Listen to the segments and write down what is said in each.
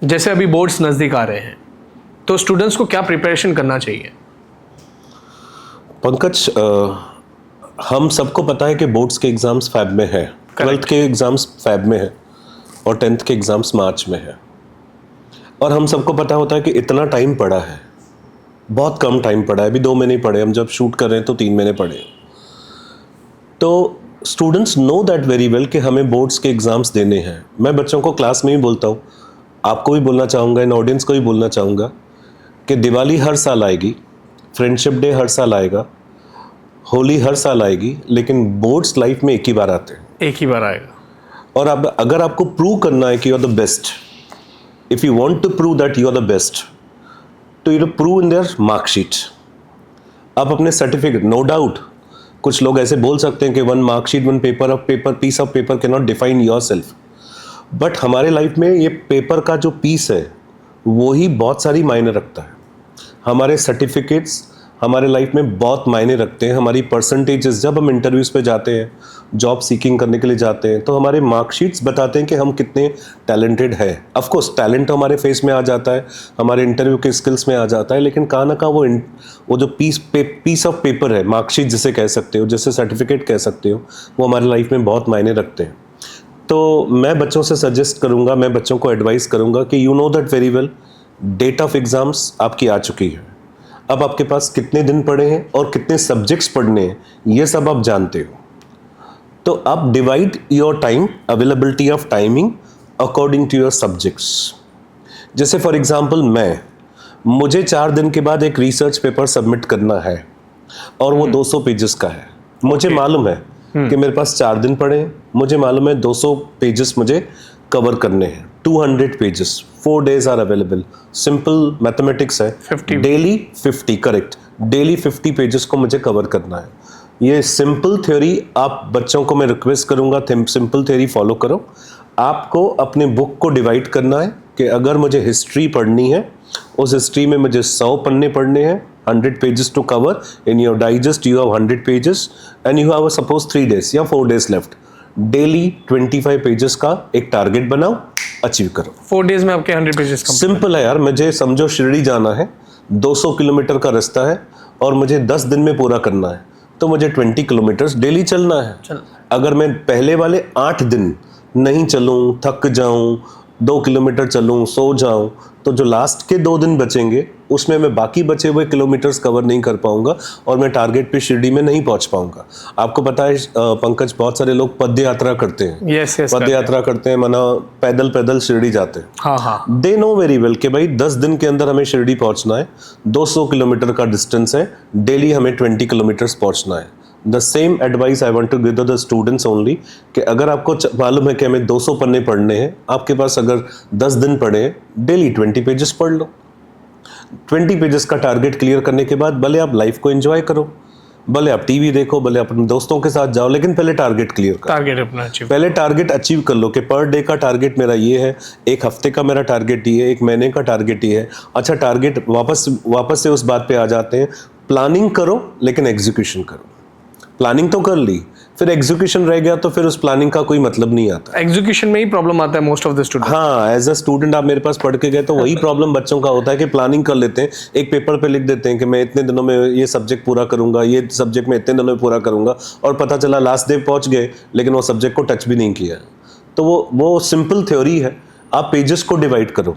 जैसे अभी बोर्ड्स नज़दीक आ रहे हैं, तो स्टूडेंट्स को क्या प्रिपरेशन करना चाहिए? पंकज, हम सबको पता है कि बोर्ड्स के एग्ज़ाम्स फ़ैब में है, 12th के एग्ज़ाम्स फ़ैब में है और 10th के एग्ज़ाम्स मार्च में है। और हम सबको पता होता है कि इतना टाइम पड़ा है, बहुत कम टाइम पड़ा है। अभी 2 महीने पड़े, हम जब शूट कर रहे हैं तो 3 महीने पड़े। तो students no that very well कि हमें बोर्ड्स के एग्ज़ाम्स देने हैं। मैं बच्चों को क्लास में ही बोलता हूँ, आपको भी बोलना चाहूँगा, इन ऑडियंस को भी बोलना चाहूँगा कि दिवाली हर साल आएगी, फ्रेंडशिप डे हर साल आएगा, होली हर साल आएगी, लेकिन बोर्ड्स लाइफ में एक ही बार आते हैं। एक ही बार आएगा। और अब अगर आपको प्रूव करना है कि you are the best, if you want to prove that you are the best, तो you prove in their marksheet. आप अपने सर्टिफिकेट, नो डाउट कुछ लोग ऐसे बोल सकते हैं कि one marksheet, one piece of paper can not define yourself. But हमारे लाइफ में ये पेपर का जो पीस है वो ही बहुत सारी मायने रखता है। हमारे सर्टिफिकेट्स हमारे लाइफ में बहुत मायने रखते हैं। हमारी परसेंटेजेस, जब हम इंटरव्यूज़ पे जाते हैं, जॉब सीकिंग करने के लिए जाते हैं, तो हमारे मार्कशीट्स बताते हैं कि हम कितने टैलेंटेड हैं। ऑफ कोर्स टैलेंट तो हमारे फेस में आ जाता है, हमारे इंटरव्यू के स्किल्स में आ जाता है, लेकिन कहाँ ना कहाँ वो जो पीस ऑफ पेपर है, मार्कशीट जिसे कह सकते हो, जैसे सर्टिफिकेट कह सकते हो, वो हमारे लाइफ में बहुत मायने रखते हैं। तो मैं बच्चों से सजेस्ट करूँगा, मैं बच्चों को एडवाइस करूँगा कि you know that very well, date of exams आपकी आ चुकी है। अब आपके पास कितने दिन पड़े हैं और कितने सब्जेक्ट्स पढ़ने हैं, ये सब आप जानते हो। तो आप divide your time, availability of timing according to your subjects. जैसे फॉर एग्जांपल मुझे 4 दिन के बाद एक रिसर्च पेपर सबमिट करना है और वो 200 पेजेस का है। मुझे मालूम है कि मेरे पास 4 दिन पड़े हैं, मुझे मालूम है 200 पेजेस मुझे कवर करने हैं। 200 pages, 4 days are available. Simple mathematics है, 50 डेली 50, करेक्ट, डेली 50 पेजेस को मुझे कवर करना है। ये सिंपल थ्योरी, आप बच्चों को मैं रिक्वेस्ट करूंगा, सिंपल थ्योरी फॉलो करो। आपको अपने बुक को डिवाइड करना है कि अगर मुझे हिस्ट्री पढ़नी है, उस हिस्ट्री में मुझे 100 पन्ने पढ़ने हैं, 100 pages to cover. In your digest you have 100 pages and you have suppose 3 days या 4 days लेफ्ट। डेली 25 पेजेस का एक टारगेट बनाओ, अचीव करो। 4 days में आपके 100 पेजेस कंप्लीट। सिंपल है यार, मुझे समझो शिरडी जाना है, 200 किलोमीटर का रास्ता है और मुझे 10 दिन में पूरा करना है, तो मुझे 20 किलोमीटर डेली चलना है। अगर मैं पहले वाले 8 दिन नहीं चलूँ, थक जाऊँ, 2 किलोमीटर चलूँ, सो जाऊँ, तो जो लास्ट के 2 दिन बचेंगे उसमें मैं बाकी बचे हुए किलोमीटर्स कवर नहीं कर पाऊंगा और मैं टारगेट पे शिरडी में नहीं पहुंच पाऊंगा। आपको पता है पंकज, बहुत सारे लोग पद यात्रा करते हैं। यस पद यात्रा करते हैं, माना पैदल शिरडी जाते हैं। हाँ। दे नो वेरी वेल कि भाई 10 दिन के अंदर हमें शिरडी पहुंचना है, 200 किलोमीटर का डिस्टेंस है, डेली हमें 20 किलोमीटर्स पहुंचना है। The same advice I want to give the students only कि अगर आपको मालूम है कि हमें 200 पन्ने पढ़ने हैं, आपके पास अगर 10 दिन पढ़े हैं, डेली 20 पेजेस पढ़ लो। 20 पेजेस का टारगेट क्लियर करने के बाद भले आप लाइफ को एंजॉय करो, भले आप टीवी देखो, भले अपने दोस्तों के साथ जाओ, लेकिन पहले टारगेट क्लियर करो। टारगेट अपना अचीव, पहले टारगेट अचीव कर लो कि पर डे का टारगेट मेरा ये है, एक हफ्ते का मेरा टारगेट ये है, एक महीने का टारगेट ये है। अच्छा, टारगेट वापस से उस बात पे आ जाते हैं, प्लानिंग करो लेकिन एग्जीक्यूशन करो। प्लानिंग तो कर ली, फिर एग्जीक्यूशन रह गया तो फिर उस प्लानिंग का कोई मतलब नहीं आता। एग्जीक्यूशन में ही प्रॉब्लम आता है मोस्ट ऑफ द स्टूडेंट। हाँ, एज अ स्टूडेंट आप मेरे पास पढ़ के गए तो वही प्रॉब्लम बच्चों का होता है कि प्लानिंग कर लेते हैं, एक पेपर पे लिख देते हैं कि मैं इतने दिनों में ये सब्जेक्ट पूरा करूंगा, ये सब्जेक्ट में इतने दिनों में पूरा करूंगा, और पता चला लास्ट डे पहुंच गए लेकिन वो सब्जेक्ट को टच भी नहीं किया। तो वो सिंपल थ्योरी है। आप पेजेस को डिवाइड करो,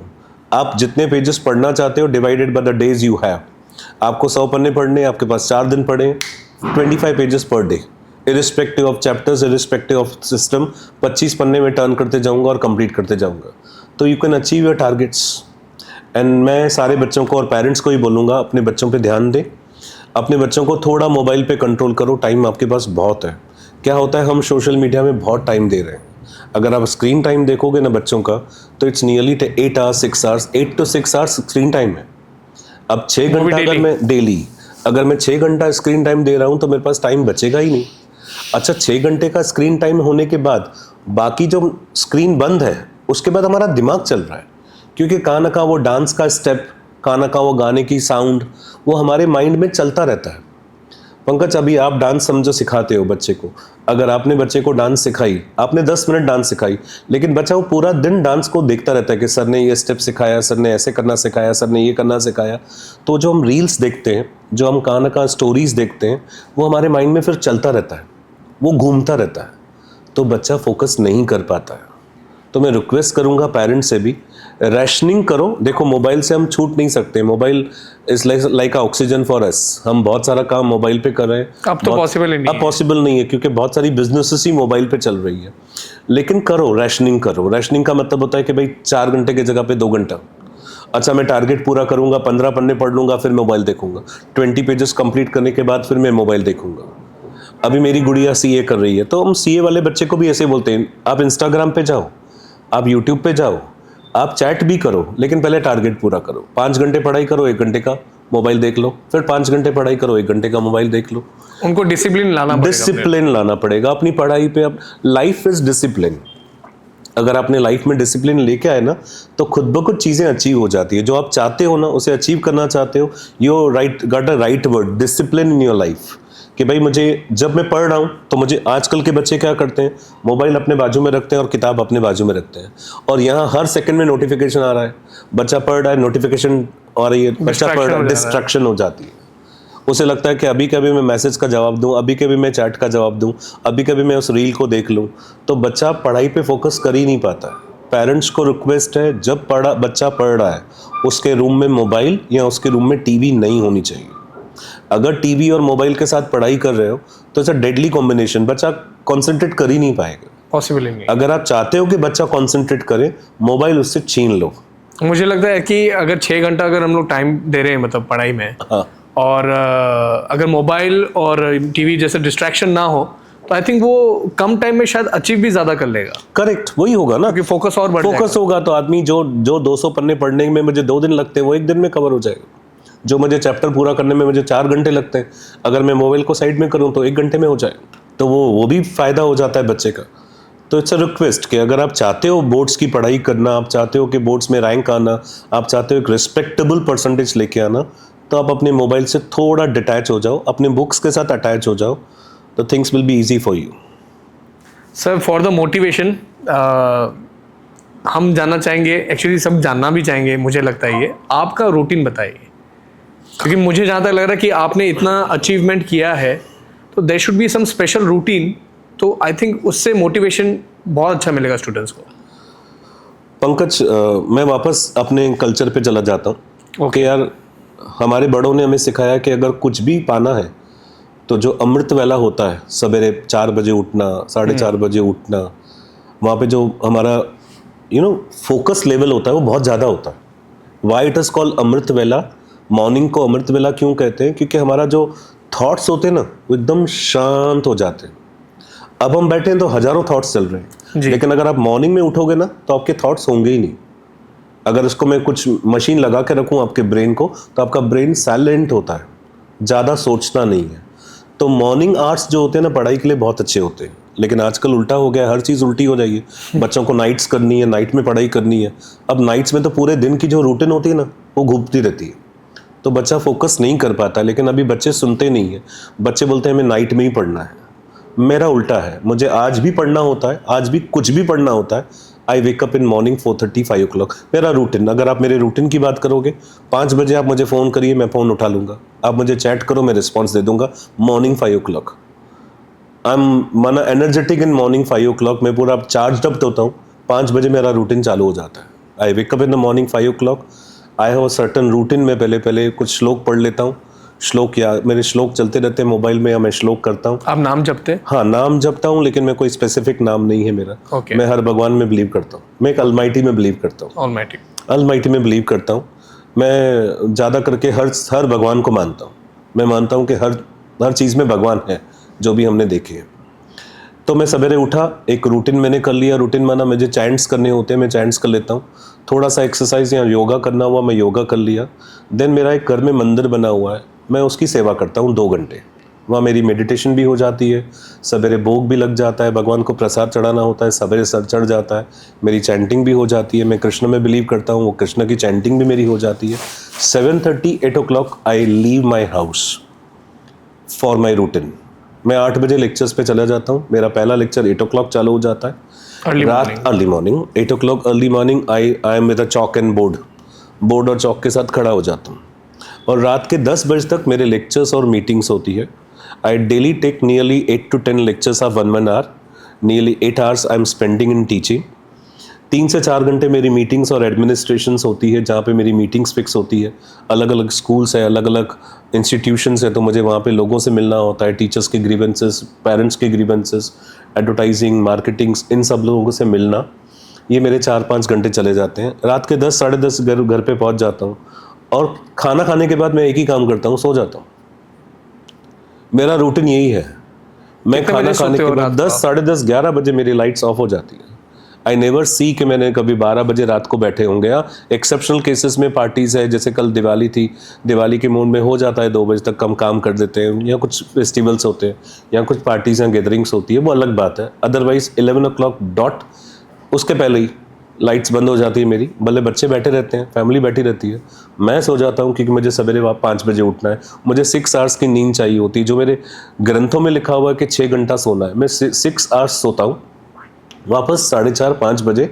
आप जितने पेजेस पढ़ना चाहते हो divided by the days you have. आपको 100 पन्ने पढ़ने, आपके पास 4 दिन पढ़े, 25 pages per day, irrespective of chapters, irrespective of system. 25 पन्ने में टर्न करते जाऊंगा और कंप्लीट करते जाऊंगा, तो you can achieve your targets. And मैं सारे बच्चों को और पेरेंट्स को ही बोलूँगा, अपने बच्चों पे ध्यान दें, अपने बच्चों को थोड़ा मोबाइल पे कंट्रोल करो। टाइम आपके पास बहुत है। क्या होता है, हम सोशल मीडिया में बहुत टाइम दे रहे हैं। अगर आप स्क्रीन टाइम देखोगे ना बच्चों का, तो it's nearly 8 hours 6 hours, 8 to 6 hours screen time है। अब 6 घंटा अगर मैं डेली, अगर मैं 6 घंटा स्क्रीन टाइम दे रहा हूँ तो मेरे पास टाइम बचेगा ही नहीं। अच्छा, 6 घंटे का स्क्रीन टाइम होने के बाद बाकी जो स्क्रीन बंद है उसके बाद हमारा दिमाग चल रहा है, क्योंकि कहाँ ना कहाँ वो डांस का स्टेप, कहाँ ना कहाँ वो गाने की साउंड, वो हमारे माइंड में चलता रहता है। पंकज, अभी आप डांस समझो सिखाते हो बच्चे को, अगर आपने बच्चे को डांस सिखाई, आपने 10 मिनट डांस सिखाई, लेकिन बच्चा वो पूरा दिन डांस को देखता रहता है कि सर ने ये स्टेप सिखाया, सर ने ऐसे करना सिखाया, सर ने ये करना सिखाया, तो जो हम रील्स देखते हैं, जो हम कहाँ ना कहाँ स्टोरीज देखते हैं, वो हमारे माइंड में फिर चलता रहता है, वो घूमता रहता है, तो बच्चा फोकस नहीं कर पाता है। तो मैं रिक्वेस्ट करूंगा पेरेंट्स से भी, रैशनिंग करो। देखो, मोबाइल से हम छूट नहीं सकते, mobile is like oxygen for us. हम बहुत सारा काम मोबाइल पे कर रहे हैं, अब तो पॉसिबल ही नहीं अब पॉसिबल नहीं है, क्योंकि बहुत सारी बिजनेसेस ही मोबाइल पे चल रही है। लेकिन करो, रैशनिंग करो। रैशनिंग का मतलब होता है कि भाई 4 घंटे की जगह पे 2 घंटा। अच्छा, मैं टारगेट पूरा करूंगा, 15 पन्ने पढ़ लूंगा, फिर मोबाइल देखूंगा, 20 पेजेस कंप्लीट करने के बाद फिर मैं मोबाइल देखूंगा। अभी मेरी गुड़िया सीए कर रही है, तो हम सीए वाले बच्चे को भी ऐसे बोलते हैं, आप इंस्टाग्राम पे जाओ, आप यूट्यूब पे जाओ, आप चैट भी करो, लेकिन पहले टारगेट पूरा करो। 5 घंटे पढ़ाई करो, 1 घंटे का मोबाइल देख लो, फिर 5 घंटे पढ़ाई करो, 1 घंटे का मोबाइल देख लो। उनको डिसिप्लिन लाना पड़ेगा, डिसिप्लिन लाना पड़ेगा अपनी पढ़ाई पे। अब लाइफ इज डिसिप्लिन। अगर आपने लाइफ में डिसिप्लिन लेके आए ना, तो खुद ब खुद चीज़ें अचीव हो जाती है। जो आप चाहते हो ना, उसे अचीव करना चाहते हो, you right got a right word, discipline in your life. कि भाई मुझे, जब मैं पढ़ रहा हूँ, तो मुझे, आजकल के बच्चे क्या करते हैं, मोबाइल अपने बाजू में रखते हैं और किताब अपने बाजू में रखते हैं, और यहाँ हर सेकंड में नोटिफिकेशन आ रहा है, बच्चा पढ़ रहा है, नोटिफिकेशन आ रही है, बच्चा पढ़ रहा है, डिस्ट्रैक्शन हो जाती है। उसे लगता है कि अभी कभी मैं मैसेज का जवाब दूं, अभी कभी मैं चैट का जवाब दूं, अभी कभी मैं उस रील को देख लूं, तो बच्चा पढ़ाई पे फोकस कर ही नहीं पाता है। पेरेंट्स को रिक्वेस्ट है, जब बच्चा पढ़ रहा है, उसके रूम में मोबाइल या उसके रूम में टीवी नहीं होनी चाहिए। अगर टीवी और मोबाइल के साथ पढ़ाई कर रहे हो, तो इट्स अ डेडली कॉम्बिनेशन, बच्चा कॉन्सेंट्रेट कर ही नहीं पाएगा। पॉसिबल ही नहीं। अगर आप चाहते हो कि बच्चा कॉन्सेंट्रेट करे, मोबाइल उससे छीन लो। मुझे लगता है कि अगर 6 घंटा अगर हम लोग टाइम दे रहे हैं, मतलब पढ़ाई में, हाँ, और अगर मोबाइल और टीवी जैसे डिस्ट्रैक्शन ना हो, तो आई थिंक वो कम टाइम में शायद अचीव भी ज्यादा कर लेगा। करेक्ट, वही होगा ना, क्योंकि फोकस और बढ़ फोकस होगा तो आदमी, जो 200 पन्ने पढ़ने में मुझे 2 दिन लगते हैं, वो 1 दिन में कवर हो जाएगा। जो मुझे चैप्टर पूरा करने में मुझे 4 घंटे लगते हैं, अगर मैं मोबाइल को साइड में करूं तो 1 घंटे में हो जाएगा। तो वो भी फायदा हो जाता है बच्चे का। तो इट्स अ रिक्वेस्ट कि अगर आप चाहते हो बोर्ड्स की पढ़ाई करना, आप चाहते हो कि बोर्ड्स में रैंक आना, आप चाहते हो एक रिस्पेक्टेबल परसेंटेज लेके आना, तो आप अपने मोबाइल से थोड़ा डिटैच हो जाओ, अपने बुक्स के साथ अटैच हो जाओ, तो things will be easy for you. Sir, for the motivation हम जानना चाहेंगे, एक्चुअली सब जानना भी चाहेंगे, मुझे लगता है ये आपका रूटीन बताइए, क्योंकि मुझे जहाँ तक लग रहा है कि आपने इतना अचीवमेंट किया है, तो there should be some special routine, तो आई थिंक उससे मोटिवेशन बहुत अच्छा मिलेगा स्टूडेंट्स को। पंकज, मैं वापस अपने कल्चर पे चला जाता हूँ। ओके यार, हमारे बड़ों ने हमें सिखाया कि अगर कुछ भी पाना है, तो जो अमृत वेला होता है, सवेरे 4 बजे उठना, 4:30 बजे उठना, वहाँ पे जो हमारा फोकस लेवल होता है, वो बहुत ज़्यादा होता है। वाई इट इज़ कॉल्ड अमृत वेला। मॉर्निंग को अमृत वेला क्यों कहते हैं? क्योंकि हमारा जो थॉट्स होते हैं ना, वो एकदम शांत हो जाते हैं। अब हम बैठे हैं तो हजारों थॉट्स चल रहे हैं, लेकिन अगर आप मॉर्निंग में उठोगे ना, तो आपके थॉट्स होंगे ही नहीं। अगर इसको मैं कुछ मशीन लगा के रखूं आपके ब्रेन को, तो आपका ब्रेन साइलेंट होता है, ज़्यादा सोचना नहीं है। तो मॉर्निंग आवर्स जो होते हैं ना, पढ़ाई के लिए बहुत अच्छे होते हैं। लेकिन आजकल उल्टा हो गया, हर चीज़ उल्टी हो जाएगी। बच्चों को नाइट्स करनी है, नाइट में पढ़ाई करनी है। अब नाइट्स में तो पूरे दिन की जो रूटीन होती है ना, वो घूमती रहती है, तो बच्चा फोकस नहीं कर पाता। लेकिन अभी बच्चे सुनते नहीं हैं। बच्चे बोलते हैं हमें नाइट में ही पढ़ना है। मेरा उल्टा है, मुझे आज भी पढ़ना होता है, आज भी कुछ भी पढ़ना होता है। I wake up in morning 4:30 5 o'clock। मेरा रूटीन, अगर आप मेरे रूटीन की बात करोगे, 5 बजे आप मुझे फ़ोन करिए, मैं फ़ोन उठा लूँगा। आप मुझे चैट करो, मैं रिस्पॉन्स दे दूँगा। मॉर्निंग 5 o'clock आई एम माना एनर्जेटिक इन मॉर्निंग 5 o'clock। मैं पूरा चार्ज अप होता हूँ। 5 बजे मेरा रूटीन चालू हो जाता है। I wake up in the morning 5 o'clock। I have a certain routine. मैं पहले कुछ श्लोक पढ़ लेता हूँ। श्लोक, या मेरे श्लोक चलते रहते हैं मोबाइल में, या मैं श्लोक करता हूँ। आप नाम जपते हैं? हाँ, नाम जपता हूँ, लेकिन मैं कोई स्पेसिफिक नाम नहीं है मेरा। मैं हर भगवान में बिलीव करता हूँ। मैं एक अलमाइटी में बिलीव करता हूँ। अलमाइटी में बिलीव करता हूँ। मैं ज़्यादा करके हर भगवान को मानता हूँ। मैं मानता हूँ कि हर चीज़ में भगवान है, जो भी हमने देखे हैं। तो मैं सवेरे उठा, एक रूटीन मैंने कर लिया। रूटीन माना मुझे चैंट्स करने होते हैं, मैं चैंट्स कर लेता हूँ। थोड़ा सा एक्सरसाइज या योगा करना हुआ, मैं योगा कर लिया। देन मेरा एक घर में मंदिर बना हुआ है, मैं उसकी सेवा करता हूँ 2 घंटे। वहाँ मेरी मेडिटेशन भी हो जाती है, सवेरे भोग भी लग जाता है, भगवान को प्रसाद चढ़ाना होता है, सवेरे सर चढ़ जाता है, मेरी चैंटिंग भी हो जाती है। मैं कृष्ण में बिलीव करता हूँ, वो कृष्ण की चैंटिंग भी मेरी हो जाती है। 7:30 8 o'clock I leave my house. For my routine. मैं 8 बजे लेक्चर्स पे चला जाता हूँ। मेरा पहला लेक्चर 8 o'clock चालू हो जाता है। Early morning 8 o'clock early morning I am with a chalk and board और चॉक के साथ खड़ा हो जाता हूँ। और रात के 10 बजे तक मेरे लेक्चर्स और मीटिंग्स होती है। I daily take nearly 8 to 10 lectures of 1 hour। Nearly 8 hours I am spending in teaching. 3 से 4 घंटे मेरी मीटिंग्स और एडमिनिस्ट्रेशंस होती है, जहाँ पे मेरी मीटिंग्स फिक्स होती है। अलग अलग स्कूल्स है, अलग अलग इंस्टीट्यूशंस है, तो मुझे वहाँ पे लोगों से मिलना होता है। टीचर्स के ग्रीवेंसेस, पेरेंट्स के ग्रीवेंसेस, एडवर्टाइजिंग, मार्केटिंग्स, इन सब लोगों से मिलना, ये मेरे 4-5 घंटे चले जाते हैं। रात के 10 साढ़े 10 घर पे पहुँच जाता हूँ और खाना खाने के बाद मैं एक ही काम करता हूँ, सो जाता हूँ। मेरा रूटीन यही है। मैं खाना खाने के बाद 10 साढ़े 10 11 बजे मेरी लाइट्स ऑफ हो जाती है। आई नेवर सी कि मैंने कभी 12 बजे रात को बैठे होंगे। या एक्सेप्शनल केसेस में पार्टीज़ है, जैसे कल दिवाली थी, दिवाली के मूड में हो जाता है 2 बजे तक हम काम कर देते हैं, या कुछ फेस्टिवल्स होते हैं, या कुछ पार्टीज़ या गैदरिंग्स होती है, वो अलग बात है। अदरवाइज 11 o'clock डॉट, उसके पहले ही लाइट्स बंद हो जाती है मेरी। भले बच्चे बैठे रहते हैं, फैमिली बैठी रहती है, मैं सो जाता हूँ, क्योंकि मुझे सवेरे 5 बजे उठना है। मुझे 6 hours की नींद चाहिए होती है, जो मेरे ग्रंथों में लिखा हुआ है कि 6 घंटा सोना है। मैं 6 hours सोता हूँ, वापस 4:30-5 बजे।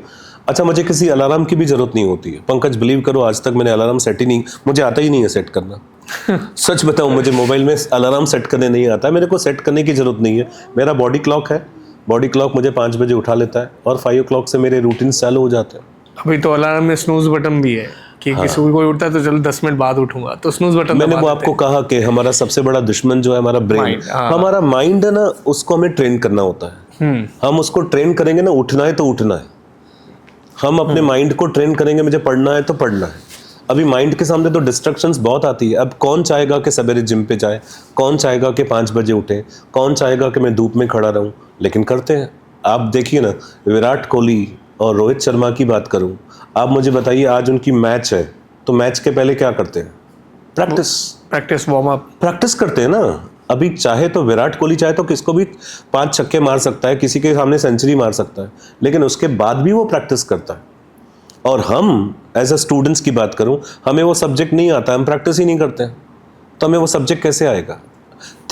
अच्छा, मुझे किसी अलार्म की भी जरूरत नहीं होती है। पंकज, बिलीव करो, आज तक मैंने अलार्म सेट ही नहीं, मुझे आता ही नहीं है सेट करना। सच बताऊं, मुझे मोबाइल में अलार्म सेट करने नहीं आता है। मेरे को सेट करने की जरूरत नहीं है। मेरा बॉडी क्लॉक है, बॉडी क्लॉक मुझे 5 बजे उठा लेता है और 5 o'clock से मेरे रूटीन चालू हो जाते हैं। अभी तो अलार्म में स्नूज बटन भी है कि किसी कोई उठता है तो चलो 10 मिनट बाद उठूंगा, तो स्नूज बटन मैंने वो आपको कहा कि हमारा सबसे बड़ा दुश्मन जो है हमारा ब्रेन, हमारा माइंड है ना, उसको हमें ट्रेन करना होता है। हम उसको ट्रेन करेंगे ना, उठना है तो उठना है। हम अपने माइंड को ट्रेन करेंगे, मुझे पढ़ना है तो पढ़ना है। अभी माइंड के सामने तो डिस्ट्रक्शंस बहुत आती है। अब कौन चाहेगा कि सवेरे जिम पे जाए, कौन चाहेगा कि 5 बजे उठे, कौन चाहेगा कि मैं धूप में खड़ा रहूं, लेकिन करते हैं। आप देखिए ना, विराट कोहली और रोहित शर्मा की बात करूं, आप मुझे बताइए, आज उनकी मैच है तो मैच के पहले क्या करते हैं? प्रैक्टिस वार्म अप प्रैक्टिस करते हैं ना। अभी चाहे तो विराट कोहली चाहे तो किसको भी 5 छक्के मार सकता है, किसी के सामने सेंचुरी मार सकता है, लेकिन उसके बाद भी वो प्रैक्टिस करता है। और हम एज अ स्टूडेंट्स की बात करूं, हमें वो सब्जेक्ट नहीं आता, हम प्रैक्टिस ही नहीं करते हैं, तो हमें वो सब्जेक्ट कैसे आएगा?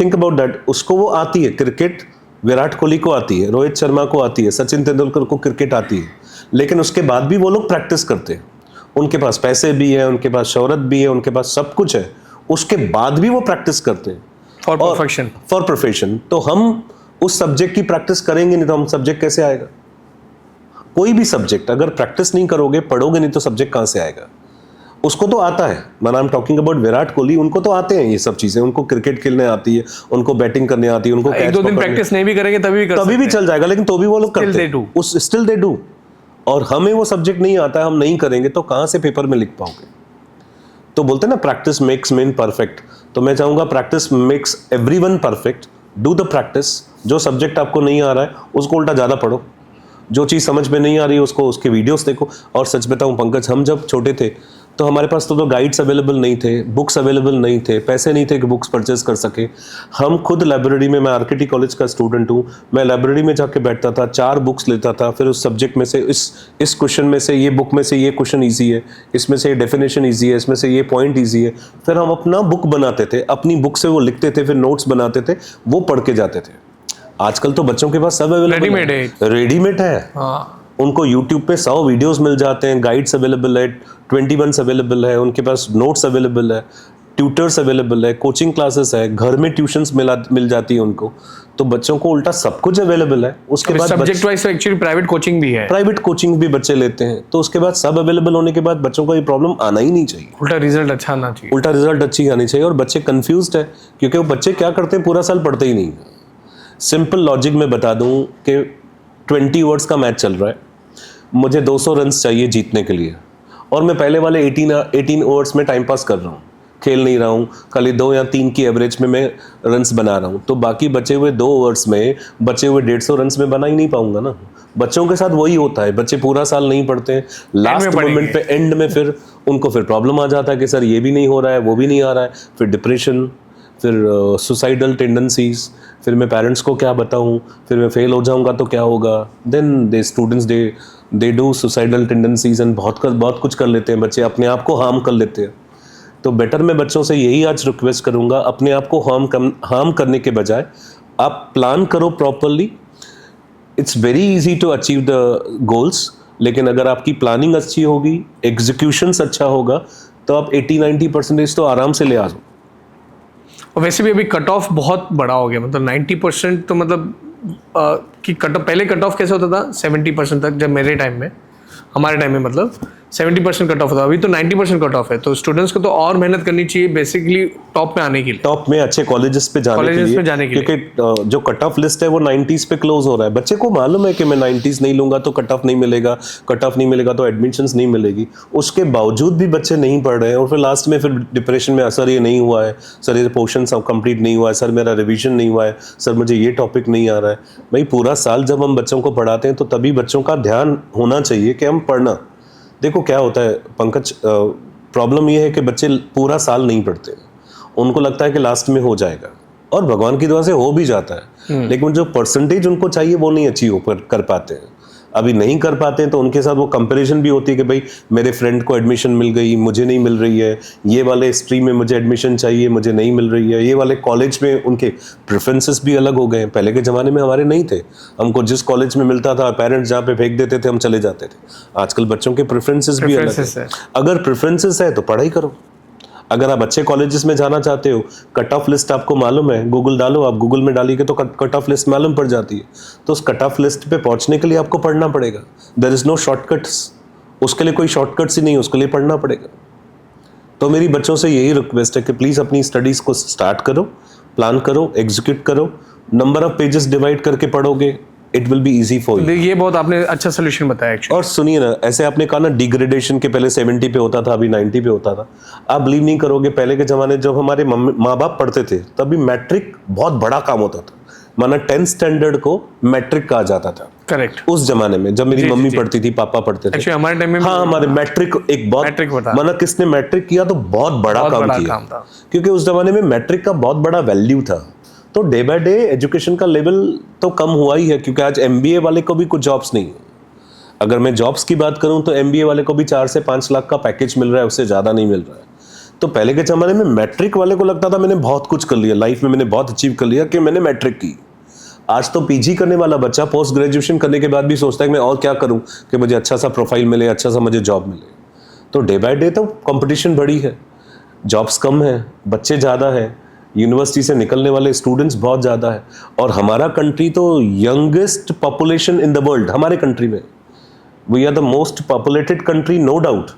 Think about that. उसको वो आती है क्रिकेट, विराट कोहली को आती है, रोहित शर्मा को आती है, सचिन तेंदुलकर को क्रिकेट आती है, लेकिन उसके बाद भी वो लोग प्रैक्टिस करते हैं। उनके पास पैसे भी है, उनके पास शोहरत भी है, उनके पास सब कुछ है, उसके बाद भी वो प्रैक्टिस करते हैं फॉर प्रोफेशन। तो हम उस सब्जेक्ट की प्रैक्टिस करेंगे नहीं तो हम सब्जेक्ट कैसे आएगा? कोई भी सब्जेक्ट अगर प्रैक्टिस नहीं करोगे, पढ़ोगे नहीं, तो सब्जेक्ट कहां से आएगा? उसको तो आता है। When I am talking about Virat Kohli, उनको तो आते हैं ये सब चीजें। उनको क्रिकेट खेलने आती है, उनको बैटिंग करने आती है, उनको एक दो दिन प्रैक्टिस नहीं भी करेंगे तभी भी चल जाएगा, लेकिन तो भी वो लोग करते हैं, स्टिल दे डू। और हमें वो सब्जेक्ट नहीं आता है, हम नहीं करेंगे तो कहां से पेपर में लिख पाओगे? तो बोलते हैं ना, प्रैक्टिस मेक्स मैन परफेक्ट। तो मैं चाहूंगा practice makes everyone perfect. Do the practice. जो सब्जेक्ट आपको नहीं आ रहा है उसको उल्टा ज़्यादा पढ़ो, जो चीज़ समझ में नहीं आ रही है उसको, उसके वीडियोस देखो। और सच बताऊं पंकज, हम जब छोटे थे तो हमारे पास तो गाइड्स अवेलेबल नहीं थे, बुक्स अवेलेबल नहीं थे, पैसे नहीं थे कि बुक्स परचेज कर सके। हम खुद लाइब्रेरी में, मैं आरकेटी कॉलेज का स्टूडेंट हूँ, मैं लाइब्रेरी में जाके बैठता था, 4 बुक्स लेता था, फिर उस सब्जेक्ट में से इस क्वेश्चन में से, ये बुक में से ये क्वेश्चन ईजी है, इसमें से ये डेफिनेशन ईजी है, इसमें से ये पॉइंट ईजी है। फिर हम अपना बुक बनाते थे, अपनी बुक से वो लिखते थे, फिर नोट्स बनाते थे, वो पढ़ के जाते थे। आजकल तो बच्चों के पास सब अवेलेबल, रेडीमेड है। हाँ। उनको YouTube पे 100 वीडियोस मिल जाते हैं, गाइड्स अवेलेबल है, 21 अवेलेबल है, उनके पास नोट्स अवेलेबल है, ट्यूटर्स अवेलेबल है, कोचिंग क्लासेस है, घर में ट्यूशंस मिल जाती है उनको। तो बच्चों को उल्टा सब कुछ अवेलेबल है। उसके बाद subject wise actually private coaching भी है, प्राइवेट कोचिंग भी बच्चे लेते हैं। तो उसके बाद सब अवेलेबल होने के बाद बच्चों को ये प्रॉब्लम आना ही नहीं चाहिए। उल्टा रिजल्ट अच्छा आना चाहिए, उल्टा रिजल्ट अच्छी आनी चाहिए। और बच्चे कंफ्यूज्ड है, क्योंकि वो बच्चे क्या करते हैं, पूरा साल पढ़ते ही नहीं। सिंपल लॉजिक में बता दूं कि 20 ओवर्स का मैच चल रहा है, मुझे 200 रन्स चाहिए जीतने के लिए, और मैं पहले वाले 18 ओवर्स में टाइम पास कर रहा हूँ, खेल नहीं रहा हूँ, खाली 2 या 3 की एवरेज में मैं रन्स बना रहा हूँ। तो बाकी बचे हुए 2 ओवर्स में, बचे हुए 150 रन्स में बना ही नहीं पाऊंगा ना। बच्चों के साथ वही होता है, बच्चे पूरा साल नहीं पढ़ते हैं, लास्ट मोमेंट पे, एंड में फिर उनको फिर प्रॉब्लम आ जाता है कि सर ये भी नहीं हो रहा है, वो भी नहीं आ रहा है, फिर डिप्रेशन, फिर सुसाइडल टेंडेंसीज, फिर मैं पेरेंट्स को क्या बताऊं, फिर मैं फेल हो जाऊंगा तो क्या होगा। Then they students they do suicidal tendencies and बहुत कुछ कर लेते हैं बच्चे, अपने आप को हार्म कर लेते हैं। तो बेटर मैं बच्चों से यही आज रिक्वेस्ट करूंगा, अपने आप को हार्म करने के बजाय आप प्लान करो properly. It's very easy to achieve the goals, लेकिन अगर आपकी प्लानिंग अच्छी होगी, एग्जीक्यूशंस अच्छा होगा, तो आप 80-90% तो आराम से ले आ जाओ। और वैसे भी अभी कट ऑफ बहुत बड़ा हो गया, मतलब 90% तो मतलब कि कट ऑफ, पहले कट ऑफ कैसे होता था 70% तक, जब मेरे टाइम में, हमारे टाइम में मतलब 70% कट ऑफ था, अभी तो 90% कट ऑफ है। तो स्टूडेंट्स को तो और मेहनत करनी चाहिए बेसिकली टॉप में आने के लिए, टॉप में अच्छे कॉलेजेस पे जाने के लिए, क्योंकि जो कट ऑफ लिस्ट है वो 90s पे क्लोज हो रहा है। बच्चे को मालूम है कि मैं 90s नहीं लूंगा तो कट ऑफ नहीं मिलेगा, कट ऑफ नहीं मिलेगा तो एडमिशन्स नहीं मिलेगी। उसके बावजूद भी बच्चे नहीं पढ़ रहे हैं और फिर लास्ट में फिर डिप्रेशन में, सर ये नहीं हुआ है, सर ये पोर्शन सब कंप्लीट नहीं हुआ है, सर मेरा रिविजन नहीं हुआ है, सर मुझे ये टॉपिक नहीं आ रहा है। भाई पूरा साल जब हम बच्चों को पढ़ाते हैं तो तभी बच्चों का ध्यान होना चाहिए कि हम पढ़ना। देखो क्या होता है पंकज, प्रॉब्लम ये है कि बच्चे पूरा साल नहीं पढ़ते, उनको लगता है कि लास्ट में हो जाएगा, और भगवान की दुआ से हो भी जाता है, लेकिन जो परसेंटेज उनको चाहिए वो नहीं अचीव कर पाते हैं। अभी नहीं कर पाते हैं तो उनके साथ वो कंपैरिजन भी होती है कि भाई मेरे फ्रेंड को एडमिशन मिल गई, मुझे नहीं मिल रही है, ये वाले स्ट्रीम में मुझे एडमिशन चाहिए, मुझे नहीं मिल रही है, ये वाले कॉलेज में उनके प्रेफरेंसेस भी अलग हो गए हैं। पहले के ज़माने में हमारे नहीं थे, हमको जिस कॉलेज में मिलता था पेरेंट्स जहाँ पे फेंक देते थे हम चले जाते थे। आजकल बच्चों के प्रेफरेंसेस भी अलग हैं। अगर प्रेफरेंसेस है तो पढ़ाई करो। अगर आप अच्छे कॉलेजेस में जाना चाहते हो, कट ऑफ लिस्ट आपको मालूम है, गूगल डालो, आप गूगल में डालिए तो कट ऑफ लिस्ट मालूम पड़ जाती है। तो उस कट ऑफ लिस्ट पे पहुंचने के लिए आपको पढ़ना पड़ेगा। देयर इज नो शॉर्टकट्स, उसके लिए कोई शॉर्टकट्स ही नहीं, उसके लिए पढ़ना पड़ेगा। तो मेरी बच्चों से यही रिक्वेस्ट है कि प्लीज़ अपनी स्टडीज़ को स्टार्ट करो, प्लान करो, एग्जीक्यूट करो। नंबर ऑफ पेजेस डिवाइड करके पढ़ोगे, it will be easy for you. ये बहुत आपने अच्छा सोल्यूशन बताया एक्चुअली। और सुनिए ना, ऐसे आपने कहा ना डिग्रेडेशन के पहले 70 पे होता था, अभी 90 पे होता था। आप बिलीव नहीं करोगे, पहले के ज़माने जब हमारे माँ बाप पढ़ते थे तभी मैट्रिक बहुत बड़ा काम होता था। माना 10th स्टैंडर्ड को मैट्रिक कहा जाता था। करेक्ट। उस जमाने में जब मेरी मम्मी पढ़ती थी, पापा पढ़ते थे, हमारे टाइम में, हाँ हमारे मैट्रिक एक बहुत, माना किसने मैट्रिक किया तो बहुत बड़ा काम किया, क्योंकि उस जमाने में मैट्रिक का बहुत बड़ा वैल्यू था। तो डे बाय डे एजुकेशन का लेवल तो कम हुआ ही है, क्योंकि आज MBA वाले को भी कुछ जॉब्स नहीं है। अगर मैं जॉब्स की बात करूं तो MBA वाले को भी 4 से 5 लाख का पैकेज मिल रहा है, उससे ज़्यादा नहीं मिल रहा है। तो पहले के ज़माने में मैट्रिक वाले को लगता था मैंने बहुत कुछ कर लिया लाइफ में, मैंने बहुत अचीव कर लिया कि मैंने मैट्रिक की। आज तो PG करने वाला बच्चा पोस्ट ग्रेजुएशन करने के बाद भी सोचता है कि मैं और क्या करूँ कि मुझे अच्छा सा प्रोफाइल मिले, अच्छा सा मुझे जॉब मिले। तो डे बाय डे तो कॉम्पिटिशन बढ़ी है, जॉब्स कम है, बच्चे ज़्यादा है, यूनिवर्सिटी से निकलने वाले स्टूडेंट्स बहुत ज़्यादा है। और हमारा कंट्री तो youngest population in the world, हमारे कंट्री में we are the most populated country, no doubt.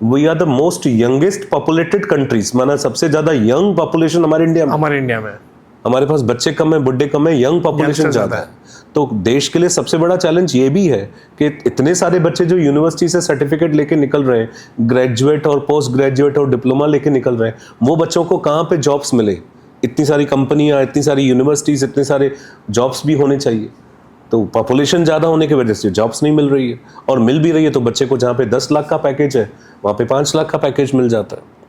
We are the most youngest populated countries, माना सबसे ज़्यादा यंग पॉपुलेशन हमारे इंडिया में। हमारे पास बच्चे कम है, बुढ़े कम है, यंग पॉपुलेशन ज़्यादा है। तो देश के लिए सबसे बड़ा चैलेंज ये भी है कि इतने सारे बच्चे जो यूनिवर्सिटी से सर्टिफिकेट लेके निकल रहे हैं, ग्रेजुएट और पोस्ट ग्रेजुएट और डिप्लोमा लेके निकल रहे हैं, वो बच्चों को कहाँ पे जॉब्स मिले? इतनी सारी कंपनियां, इतनी सारी यूनिवर्सिटीज़, इतने सारे जॉब्स भी होने चाहिए। तो पॉपुलेशन ज़्यादा होने की वजह से जॉब्स नहीं मिल रही है, और मिल भी रही है तो बच्चे को जहाँ पे 10 लाख का पैकेज है वहाँ पे 5 लाख का पैकेज मिल जाता है।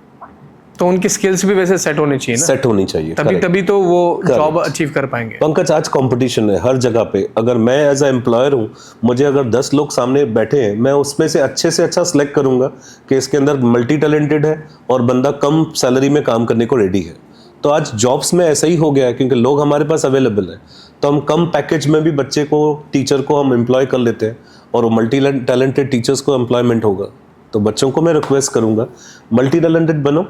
तो उनकी स्किल्स भी वैसे सेट होनी चाहिए ना, सेट होनी चाहिए, तभी तो वो जॉब अचीव कर पाएंगे। पंकज, आज कंपटीशन है हर जगह पे। अगर मैं एज अ एम्प्लॉयर हूँ, मुझे अगर 10 लोग सामने बैठे हैं, मैं उसमें से अच्छा सिलेक्ट करूंगा कि इसके अंदर मल्टी टैलेंटेड है और बंदा कम सैलरी में काम करने को रेडी है। तो आज जॉब्स में ऐसा ही हो गया है, क्योंकि लोग हमारे पास अवेलेबल है, तो हम कम पैकेज में भी बच्चे को, टीचर को हम एम्प्लॉय कर लेते हैं, और वो मल्टी टैलेंटेड टीचर्स को एम्प्लॉयमेंट होगा। तो बच्चों को मैं रिक्वेस्ट करूंगा, मल्टी टैलेंटेड बनो।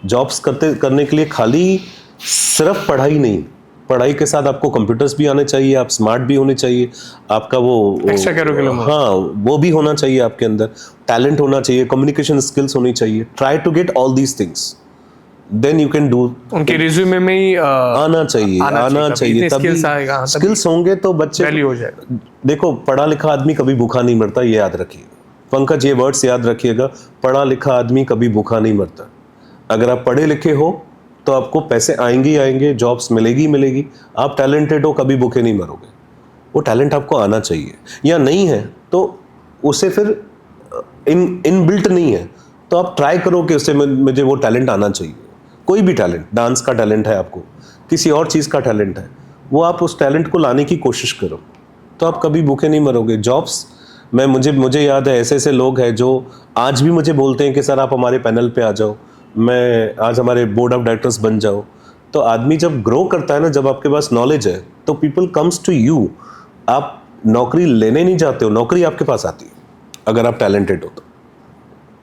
जॉब्स करने के लिए खाली सिर्फ पढ़ाई नहीं, पढ़ाई के साथ आपको कंप्यूटर्स भी आने चाहिए, आप स्मार्ट भी होने चाहिए, आपका वो एक्स्ट्रा करिकुलम, हाँ वो भी होना चाहिए, आपके अंदर टैलेंट होना चाहिए, कम्युनिकेशन स्किल्स होनी चाहिए। Try to get all these things, then you can do. उनके रिज्यूमे में ही आना चाहिए, तभी स्किल्स होंगे तो बच्चे वैल्यू हो जाएगा। देखो, पढ़ा लिखा आदमी कभी भूखा नहीं मरता, ये याद रखिए पंकज, ये वर्ड्स याद रखिएगा, पढ़ा लिखा आदमी कभी भूखा नहीं मरता। अगर आप पढ़े लिखे हो तो आपको पैसे आएंगे, जॉब्स मिलेगी। आप टैलेंटेड हो, कभी भूखे नहीं मरोगे। वो टैलेंट आपको आना चाहिए, या नहीं है तो उसे फिर इनबिल्ट नहीं है तो आप ट्राई करो कि उससे मुझे वो टैलेंट आना चाहिए। कोई भी टैलेंट, डांस का टैलेंट है आपको, किसी और चीज़ का टैलेंट है, वो आप उस टैलेंट को लाने की कोशिश करो, तो आप कभी भूखे नहीं मरोगे। जॉब्स, मुझे याद है ऐसे लोग हैं जो आज भी मुझे बोलते हैं कि सर आप हमारे पैनल पे आ जाओ, मैं आज हमारे बोर्ड ऑफ डायरेक्टर्स बन जाऊँ, तो आदमी जब ग्रो करता है ना, जब आपके पास नॉलेज है तो पीपल कम्स टू यू। आप नौकरी लेने नहीं जाते हो, नौकरी आपके पास आती है अगर आप टैलेंटेड हो तो।